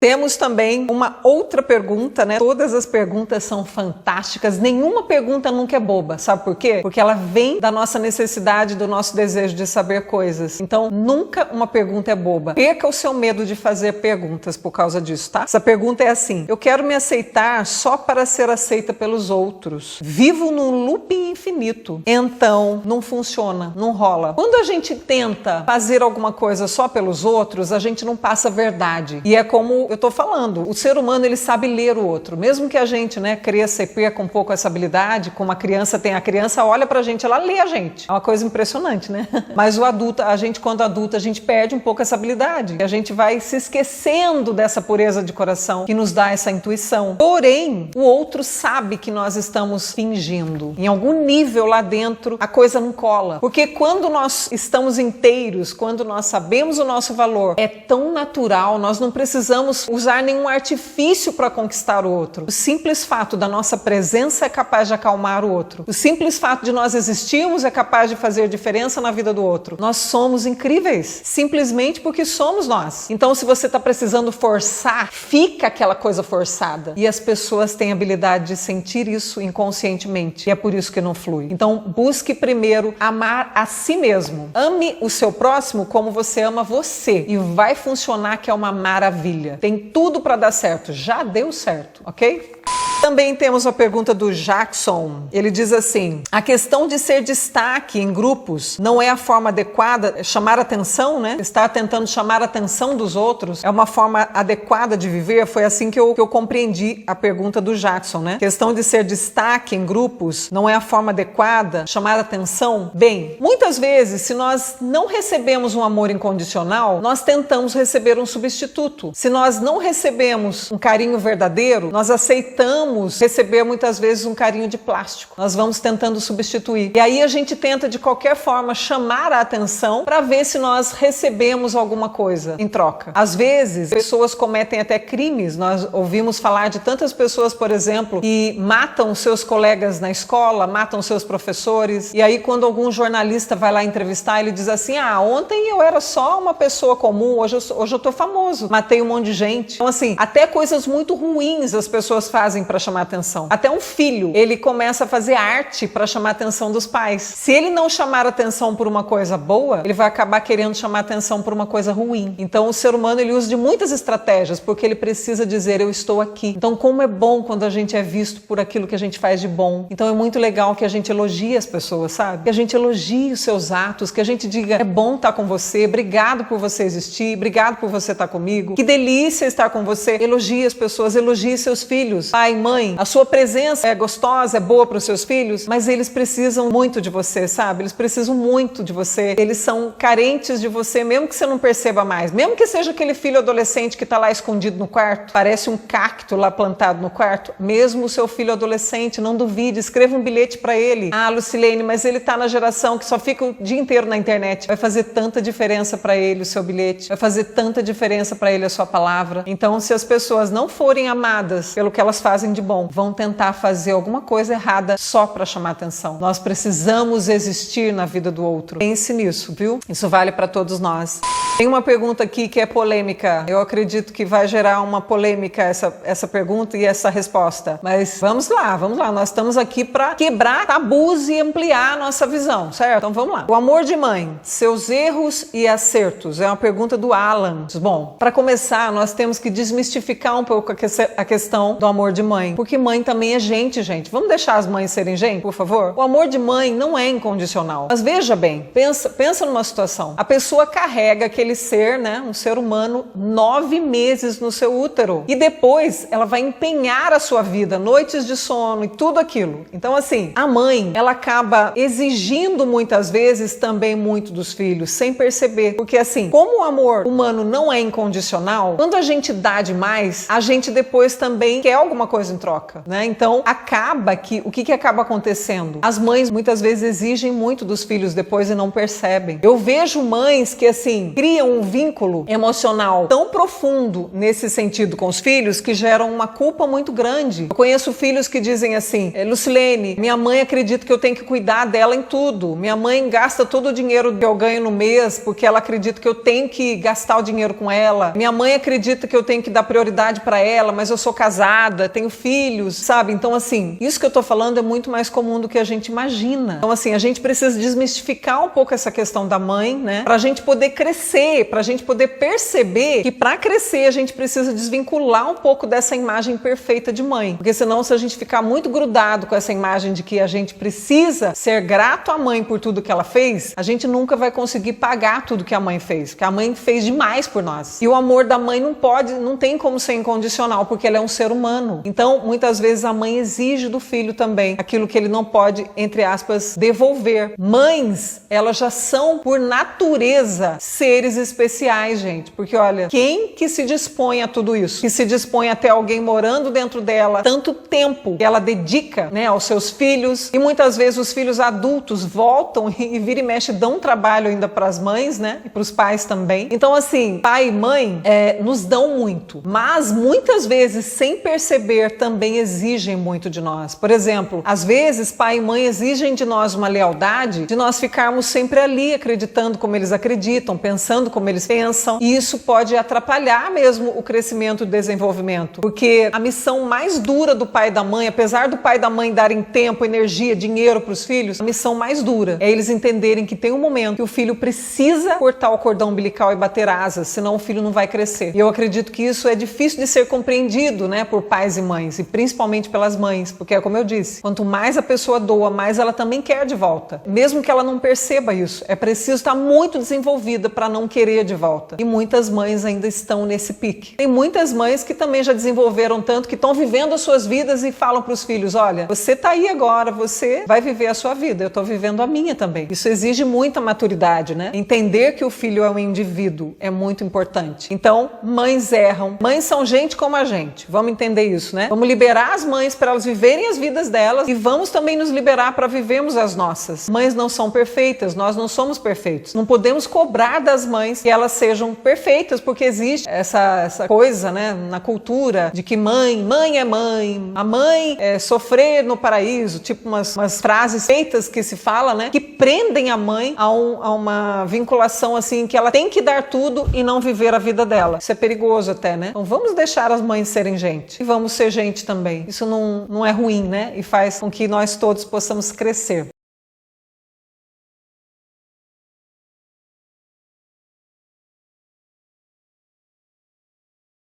Temos também uma outra pergunta, né? Todas as perguntas são fantásticas, nenhuma pergunta nunca é boba, sabe por quê? Porque ela vem da nossa necessidade, do nosso desejo de saber coisas. Então, nunca uma pergunta é boba. Perca o seu medo de fazer perguntas por causa disso, tá? Essa pergunta é assim: eu quero me aceitar só para ser aceita pelos outros. Vivo num looping infinito. Então, não funciona, não rola. Quando a gente tenta fazer alguma coisa só pelos outros, a gente não passa a verdade. E é como eu tô falando, o ser humano, ele sabe ler o outro. Mesmo que a gente, né, cresça e perca um pouco essa habilidade, como a criança tem, a criança olha pra gente, ela lê a gente. É uma coisa impressionante, né? Mas o adulto, a gente quando adulto, a gente perde um pouco essa habilidade. E a gente vai se esquecendo dessa pureza de coração que nos dá essa intuição. Porém, o outro sabe que nós estamos fingindo. Em algum nível lá dentro, a coisa não cola. Porque quando nós estamos inteiros, quando nós sabemos o nosso valor, é tão natural, nós não precisamos usar nenhum artifício para conquistar o outro. O simples fato da nossa presença é capaz de acalmar o outro. O simples fato de nós existirmos é capaz de fazer diferença na vida do outro. Nós somos incríveis, simplesmente porque somos nós. Então, se você está precisando forçar, fica aquela coisa forçada. E as pessoas têm a habilidade de sentir isso inconscientemente. E é por isso que não flui. Então, busque primeiro amar a si mesmo. Ame o seu próximo como você ama você. E vai funcionar, que é uma maravilha. Tem tudo para dar certo. Já deu certo, ok? Também temos a pergunta do Jackson. Ele diz assim: a questão de ser destaque em grupos não é a forma adequada, chamar atenção, né? Estar tentando chamar a atenção dos outros é uma forma adequada de viver? Foi assim que eu compreendi a pergunta do Jackson, né? Questão de ser destaque em grupos não é a forma adequada, chamar atenção? Bem, muitas vezes, se nós não recebemos um amor incondicional, nós tentamos receber um substituto. Se nós não recebemos um carinho verdadeiro, nós aceitamos receber muitas vezes um carinho de plástico. Nós vamos tentando substituir. E aí a gente tenta de qualquer forma chamar a atenção para ver se nós recebemos alguma coisa em troca. Às vezes, pessoas cometem até crimes. Nós ouvimos falar de tantas pessoas, por exemplo, que matam seus colegas na escola, matam seus professores. E aí quando algum jornalista vai lá entrevistar, ele diz assim: ah, ontem eu era só uma pessoa comum, hoje eu tô famoso, matei um monte de gente. Então assim, até coisas muito ruins as pessoas fazem para chamar atenção. Até um filho, ele começa a fazer arte para chamar a atenção dos pais. Se ele não chamar atenção por uma coisa boa, ele vai acabar querendo chamar atenção por uma coisa ruim. Então o ser humano, ele usa de muitas estratégias, porque ele precisa dizer: eu estou aqui. Então como é bom quando a gente é visto por aquilo que a gente faz de bom. Então é muito legal que a gente elogie as pessoas, sabe? Que a gente elogie os seus atos, que a gente diga: é bom estar com você, obrigado por você existir, obrigado por você estar comigo, que delícia estar com você. Elogie as pessoas, elogie seus filhos. Pai, mãe, a sua presença é gostosa, é boa para os seus filhos, mas eles precisam muito de você, sabe? Eles precisam muito de você. Eles são carentes de você, mesmo que você não perceba mais. Mesmo que seja aquele filho adolescente que está lá escondido no quarto, parece um cacto lá plantado no quarto. Mesmo o seu filho adolescente, não duvide, escreva um bilhete para ele. Ah, Lucilene, mas ele está na geração que só fica o dia inteiro na internet. Vai fazer tanta diferença para ele o seu bilhete, vai fazer tanta diferença para ele a sua palavra. Então, se as pessoas não forem amadas pelo que elas fazem de bom, vão tentar fazer alguma coisa errada só para chamar atenção. Nós precisamos existir na vida do outro. Pense nisso, viu? Isso vale para todos nós. Tem uma pergunta aqui que é polêmica. Eu acredito que vai gerar uma polêmica essa pergunta e essa resposta. Mas vamos lá. Nós estamos aqui para quebrar tabus e ampliar a nossa visão, certo? Então vamos lá. O amor de mãe, seus erros e acertos. É uma pergunta do Alan. Bom, para começar, nós temos que desmistificar um pouco a questão do amor de mãe. Porque mãe também é gente. Vamos deixar as mães serem gente, por favor? O amor de mãe não é incondicional. Mas veja bem, pensa numa situação. A pessoa carrega aquele ser, né, um ser humano, 9 meses no seu útero. E depois ela vai empenhar a sua vida, noites de sono e tudo aquilo. Então assim, a mãe, ela acaba exigindo muitas vezes também muito dos filhos, sem perceber. Porque assim, como o amor humano não é incondicional, quando a gente dá demais, a gente depois também quer alguma coisa em troca, né? Então acaba que, o que acaba acontecendo? As mães muitas vezes exigem muito dos filhos depois e não percebem. Eu vejo mães que assim, criam criam um vínculo emocional tão profundo nesse sentido com os filhos que geram uma culpa muito grande. Eu conheço filhos que dizem assim: Lucilene, minha mãe acredita que eu tenho que cuidar dela em tudo. Minha mãe gasta todo o dinheiro que eu ganho no mês porque ela acredita que eu tenho que gastar o dinheiro com ela. Minha mãe acredita que eu tenho que dar prioridade para ela, mas eu sou casada, tenho filhos, sabe? Então, assim, isso que eu tô falando é muito mais comum do que a gente imagina. Então, assim, a gente precisa desmistificar um pouco essa questão da mãe, né? Pra gente poder crescer, pra gente poder perceber que pra crescer a gente precisa desvincular um pouco dessa imagem perfeita de mãe. Porque senão, se a gente ficar muito grudado com essa imagem de que a gente precisa ser grato à mãe por tudo que ela fez, a gente nunca vai conseguir pagar tudo que a mãe fez, porque a mãe fez demais por nós. E o amor da mãe não tem como ser incondicional, porque ela é um ser humano. Então, muitas vezes a mãe exige do filho também aquilo que ele não pode, entre aspas, devolver. Mães, elas já são, por natureza, seres especiais, gente. Porque, olha, quem que se dispõe a tudo isso? Que se dispõe a ter alguém morando dentro dela tanto tempo que ela dedica, né, aos seus filhos, e muitas vezes os filhos adultos voltam e vira e mexe, dão um trabalho ainda para as mães, né, e para os pais também. Então, assim, pai e mãe nos dão muito, mas muitas vezes, sem perceber, também exigem muito de nós. Por exemplo, às vezes pai e mãe exigem de nós uma lealdade, de nós ficarmos sempre ali, acreditando como eles acreditam, pensando como eles pensam, e isso pode atrapalhar mesmo o crescimento e o desenvolvimento, porque a missão mais dura do pai e da mãe, apesar do pai e da mãe darem tempo, energia, dinheiro para os filhos, a missão mais dura é eles entenderem que tem um momento que o filho precisa cortar o cordão umbilical e bater asas, senão o filho não vai crescer. E eu acredito que isso é difícil de ser compreendido, né, por pais e mães, e principalmente pelas mães, porque é como eu disse, quanto mais a pessoa doa, mais ela também quer de volta. Mesmo que ela não perceba isso, é preciso estar muito desenvolvida para não querer de volta. E muitas mães ainda estão nesse pique. Tem muitas mães que também já desenvolveram tanto, que estão vivendo as suas vidas e falam para os filhos: olha, você tá aí agora, você vai viver a sua vida, eu tô vivendo a minha também. Isso exige muita maturidade, né? Entender que o filho é um indivíduo é muito importante. Então, mães erram. Mães são gente como a gente. Vamos entender isso, né? Vamos liberar as mães para elas viverem as vidas delas e vamos também nos liberar para vivermos as nossas. Mães não são perfeitas, nós não somos perfeitos. Não podemos cobrar das mães que elas sejam perfeitas, porque existe essa coisa, né, na cultura de que mãe é mãe, a mãe é sofrer no paraíso, tipo umas frases feitas que se fala, né, que prendem a mãe a uma vinculação assim, que ela tem que dar tudo e não viver a vida dela. Isso é perigoso até, né? Então vamos deixar as mães serem gente e vamos ser gente também. Isso não é ruim, né? E faz com que nós todos possamos crescer.